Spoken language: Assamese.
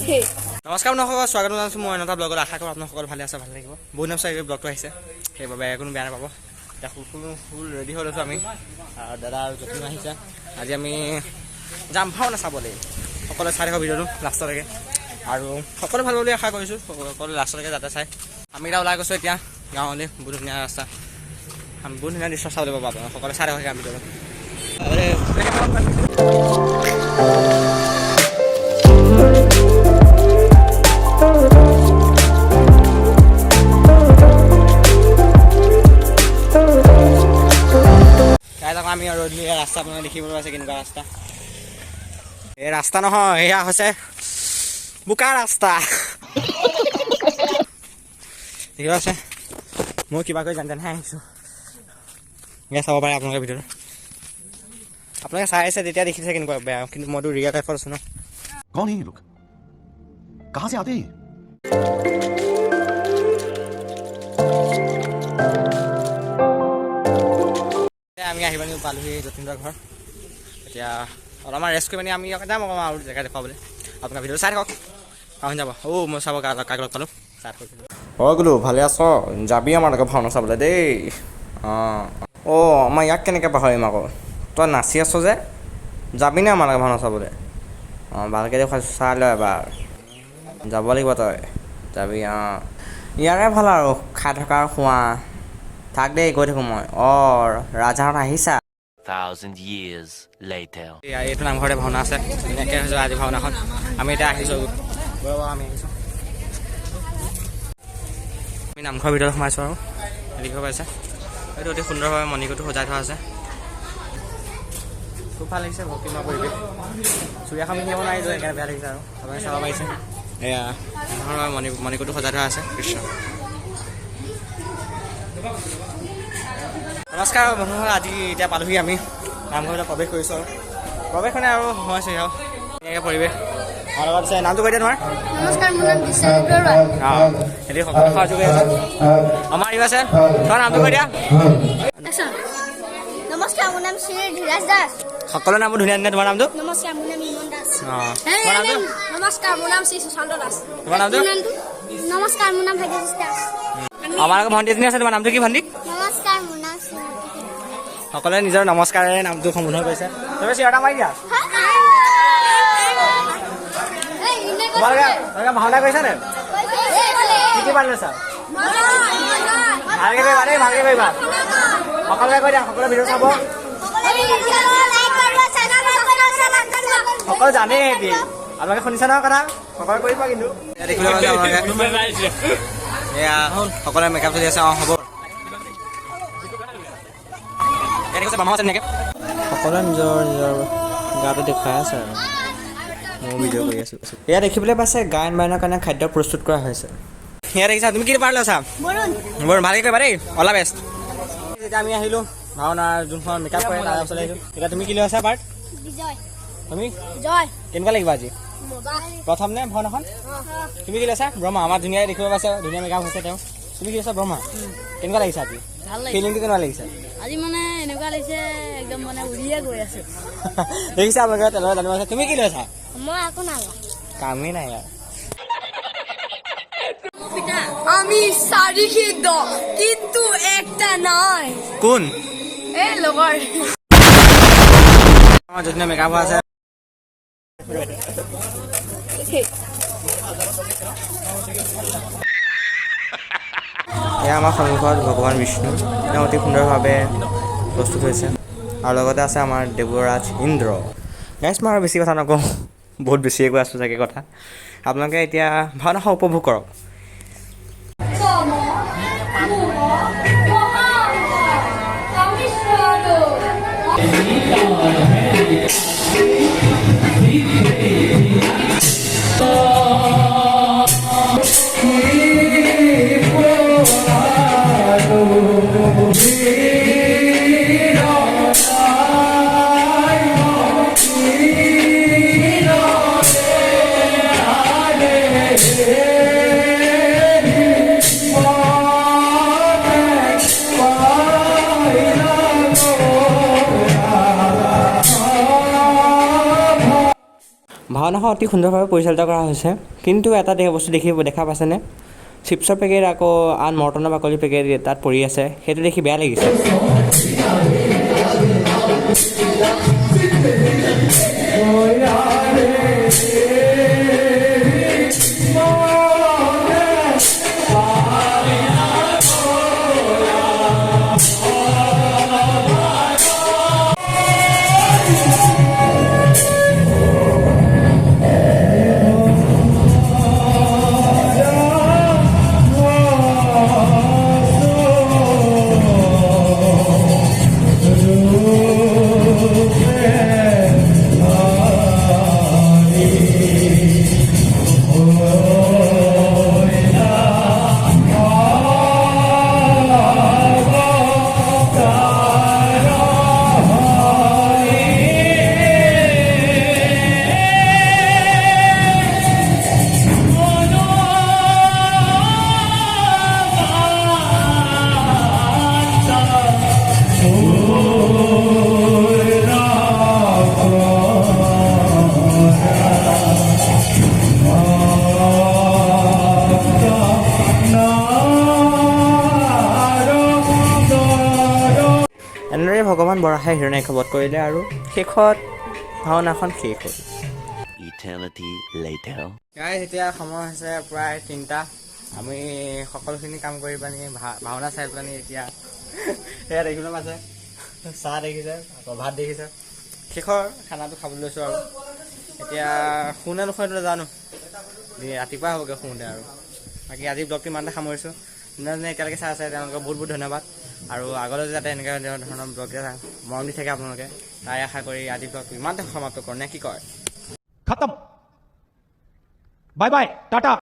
নমস্কাৰ নমস্কাৰ স্বাগত জনাইছোঁ মই এটা ব্লগত আশা কৰোঁ আপোনালোকৰ ভালে আছে ভাল লাগিব বহুত দিনৰ পিছত ব্লগটো আহিছে সেইবাবে কোনো বেয়া নাপাব এতিয়া ফুল ৰেডি হৈ লৈছোঁ আমি দাদা আৰু যতীন আহিছে আজি আমি যাম ভাওনা চাবলৈ সকলোৱে চাই থাকক ভিডিঅ'টো লাষ্টলৈকে আৰু সকলোৱে ভাল বুলি আশা কৰিছোঁ সকলোৱে লাষ্টলৈকে যাতে চাই আমি এতিয়া ওলাই গৈছোঁ এতিয়া গাঁৱলৈ বহুত ধুনীয়া ৰাস্তা আমি বহুত ধুনীয়া দৃশ্য চাবলৈ পাব আপোনালোকে সকলোৱে চাই থাকক ভিডিঅ'টো আমি আৰু ৰাস্তা আপোনালোকে দেখিবলৈ পাইছে কেনেকুৱা ৰাস্তা এই ৰাস্তা নহয় এয়া হৈছে বোকা ৰাস্তা ঠিক আছে মই কিবা কৰি জানহে আহিছোঁ এয়া চাব পাৰে আপোনালোকে ভিতৰত আপোনালোকে চাই আছে তেতিয়া দেখিছে কেনেকুৱা বেয়া কিন্তু মইতো ৰিয়েল লাইফত আছোঁ ন कौन है ये लोग कहाँ से आते हैं আমি আহিব পালোহি যতীন্দ্ৰৰ ঘৰ এতিয়া অলপমান ৰেষ্ট কৰি পিনি আমি যাম অকণমান আৰু জেগা দেখুৱাবলৈ আপোনাৰ ভিডিঅ' চাই থাকক পাহৰি যাব মই চাব কাক লগ পালোঁ চাই থাকক গ'লো ভালে আছ যাবি আমাৰ লগত ভাওনা চাবলৈ দেই আমাৰ ইয়াক কেনেকৈ পাহৰিম আকৌ তই নাচি আছ যে যাবিনে আমাৰ লগত ভাওনা চাবলৈ ভালকৈ দেখুৱাই চাই ল এবাৰ যাব লাগিব তই যাবি ইয়াৰে ভাল আৰু খাই থকা আৰু খোৱা থাক দেই গৈ থাকোঁ মই ৰাজাহঁত আহিছা 1,000 years later. এইটো নামঘৰতে ভাওনা আছে ধুনীয়াকৈ হৈছে আজি ভাওনাখন আমি এতিয়া আহিছোঁ আমি আহিছোঁ আমি নামঘৰৰ ভিতৰত সোমাইছোঁ আৰু দেখিব পাইছে এইটো অতি সুন্দৰভাৱে মণিকূটটো সজাই থোৱা আছে খুব ভাল লাগিছে ভক্তিময় পৰিৱেশ চুৰিয়াখন পিন্ধিব নোৱাৰিছোঁ সেইকাৰণে বেয়া লাগিছে আৰু আপোনালোকে চাব পাৰিছে এয়া নামঘৰৰ মণিকূটটো সজাই থোৱা আছে কৃষ্ণ নমস্কাৰ বন্ধুসকল আজি এতিয়া পালোহি আমি নামঘৰলৈ প্ৰৱেশ কৰিছোঁ আৰু প্ৰৱেশখনে আৰু সোমাইছোঁ আৰু এনেকৈ পৰিৱেশ আমাৰ লগত আছে নামটো কৈ দিয়া তোমাৰ নমস্কাৰ মোৰ নাম বিশ্বজিৎ বৰুৱা সিহঁতি সকলো সহযোগ কৰি আছে আমাৰ আহিব আছে তোমাৰ নামটো কৈ দিয়া নমস্কাৰ মোৰ নাম শ্ৰী ধীৰাজ দাস সকলো নামবোৰ ধুনীয়া ধুনীয়া তোমাৰ নামটো নমস্কাৰ মোৰ নাম ইমন দাস তোমাৰ নামটো নমস্কাৰ মোৰ নাম শ্ৰী সুশান্ত দাস তোমাৰ নামটো নমস্কাৰ মোৰ নাম ভাগ্যজিৎ দাস আমাৰ লগত ভণ্টি এজনী আছে তোমাৰ নামটো কি ভণ্টি নমস্কাৰ মোৰ নাম সকলোৱে নিজৰ নমস্কাৰেৰে নামটো সম্বোধন কৰিছে তুমি চিঞৰ এটা মাৰি দিয়া তোমালোকে ভাওনা কৰিছানে কি কি পালে ছাৰ ভালকৈ কৰিবা দেই ভালকৈ কৰিবা সকলোৱে কৈ দিয়া সকলোৱে ভিডিঅ' চাব সকলো জানেই সিহঁতি আপোনালোকে শুনিছে নহয় কথা সকলোৱে কৰিব কিন্তু দেখিবলৈ পাইছে আপোনালোকে এয়া সকলোৱে মেকআপ চলি আছে হ'ব সকলোৱে নিজৰ নিজৰ গাটো দেখুৱাই আছে আৰু মই ভিডিঅ' কৰি আছোঁ এয়া দেখিবলৈ পাইছে গায়ন বায়নৰ কাৰণে খাদ্য প্ৰস্তুত কৰা হৈছে সেয়া দেখিছা তুমি কি পাৰ লৈছা বৰুণ ভালকৈ কৰিবা দেই অল দ্য বেষ্ট যেতিয়া আমি আহিলোঁ ভাওনাৰ যোনখন মেকআপ কৰে তাৰ ওচৰলৈ আহিছোঁ এতিয়া তুমি কি লৈ আছা পাৰ্ট তুমি কেনেকুৱা লাগিব আজি প্ৰথম নে ভাওনাখন তুমি কি লৈছা ব্ৰহ্মা আমাৰ ধুনীয়াকৈ দেখিব পাইছে ধুনীয়া মেকআপ হৈছে তেওঁ তুমি কি লৈছা ব্ৰহ্মা কেনেকুৱা লাগিছে আজি ফিলিংটো কেনেকুৱা লাগিছে আজি মানে এনেকুৱা লাগিছে একদম মানে উৰিয়ে গৈ আছে দেখিছা আপোনালোকে তেনেকুৱা জানিব আছে তুমি কি লৈছা মই একো নালাগে কামেই নাই আৰু আমি চাৰিখিত কিন্তু একটা নাই কোন এই লগৰ আমাৰ যদিও মেকআপ হোৱা আছে এয়া আমাৰ সন্মুখত ভগৱান বিষ্ণু তেওঁ অতি সুন্দৰভাৱে প্ৰস্তুত হৈছে আৰু লগতে আছে আমাৰ দেৱৰাজ ইন্দ্ৰ গাইছ মই আৰু বেছি কথা নকওঁ বহুত বেছিয়ে কৈ আছোঁ চাগে কথা আপোনালোকে এতিয়া ভাওনাখন উপভোগ কৰক ভাওনাখন অতি সুন্দৰভাৱে পৰিচালিত কৰা হৈছে, কিন্তু এটা বস্তু দেখা পাইছেনে? চিপছৰ পেকেট আকৌ আন মৰ্টনৰ বাকলি পেকেট তাত পৰি আছে, সেইটো দেখি বেয়া লাগিছে। এনেদৰে ভগৱান বৰাহে হিৰণ্যাক্ষ বধ কৰিলে আৰু শেষত ভাওনাখন শেষ হ'ল। Eternity later. গাইজ এতিয়া সময় হৈছে প্ৰায় 3টা। আমি সকলোখিনি কাম কৰি পানি ভাওনা চাই পানি এতিয়া এয়া দেখিবলৈ পাইছে, চাহ দেখিছে, আকৌ ভাত দেখিছে। শেষৰ খানাটো খাবলৈ লৈছোঁ আৰু এতিয়া শুনে নুশুনে জানো, ৰাতিপুৱা হ'বগৈ শুওঁতে আৰু। বাকী আজি ব্লগটো ইমানতে সামৰিছোঁ। যোনে এতিয়ালৈকে চাই আছে তেওঁলোকক বহুত বহুত ধন্যবাদ, আৰু আগলৈ যাতে এনেকৈ ধৰণৰ ব্লগ মৰম দি থাকে আপোনালোকে, তাই আশা কৰি আজি ব্লগটো ইমানতে সমাপ্ত কৰোঁ নে কি কয়? खत्म। Bye bye, Tata.